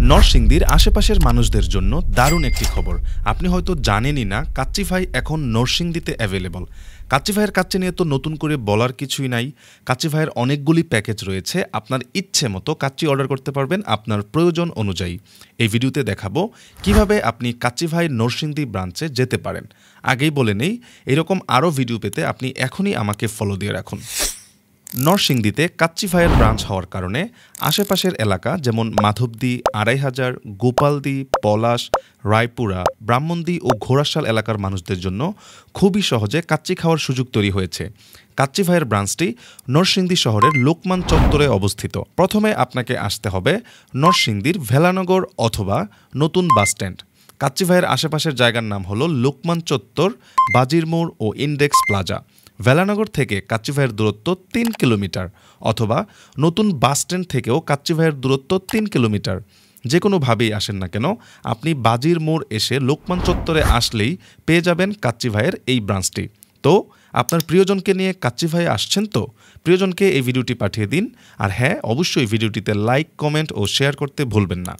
নরসিংদীর আশেপাশের মানুষদের জন্য দারুণ একটি খবর। আপনি হয়তো জানেনই না কাচ্চিভাই এখন নরসিংদীতে অ্যাভেলেবল। কাচ্চিভাইয়ের কাচ্চি নিয়ে তো নতুন করে বলার কিছুই নাই। কাচ্চিভাইয়ের অনেকগুলি প্যাকেজ রয়েছে, আপনার ইচ্ছে মতো কাচ্চি অর্ডার করতে পারবেন আপনার প্রয়োজন অনুযায়ী। এই ভিডিওতে দেখাবো কিভাবে আপনি কাচ্চিভাই নরসিংদী ব্রাঞ্চে যেতে পারেন। আগেই বলে নেই, এরকম আরও ভিডিও পেতে আপনি এখনই আমাকে ফলো দিয়ে রাখুন। নরসিংদীতে কাচ্চিভাইয়ের ব্রাঞ্চ হওয়ার কারণে আশেপাশের এলাকা যেমন মাধবদী, আড়াইহাজার, গোপালদী, পলাশ, রায়পুরা, ব্রাহ্মণদী ও ঘোড়াশাল এলাকার মানুষদের জন্য খুবই সহজে কাচ্চি খাওয়ার সুযোগ তৈরি হয়েছে। কাচ্চিভাইয়ের ব্রাঞ্চটি নরসিংদী শহরের লোকমান চত্বরে অবস্থিত। প্রথমে আপনাকে আসতে হবে নরসিংদীর ভেলানগর অথবা নতুন বাসস্ট্যান্ড। কাচ্চিভাইয়ের আশেপাশের জায়গার নাম হলো লোকমান চত্বর, বাজির মোড় ও ইন্ডেক্স প্লাজা। ভেলানগর থেকে কাচ্চিভাইয়ের দূরত্ব ৩ কিলোমিটার, অথবা নতুন বাসস্ট্যান্ড থেকেও কাচ্চিভাইয়ের দূরত্ব ৩ কিলোমিটার। যে কোনোভাবেই আসেন না কেন, আপনি বাজির মোড় এসে লোকমান চত্বরে আসলেই পেয়ে যাবেন কাচ্চিভাইয়ের এই ব্রাঞ্চটি। তো আপনার প্রিয়জনকে নিয়ে কাচ্চিভাই আসছেন তো? প্রিয়জনকে এই ভিডিওটি পাঠিয়ে দিন। আর হ্যাঁ, অবশ্যই ভিডিওটিতে লাইক, কমেন্ট ও শেয়ার করতে ভুলবেন না।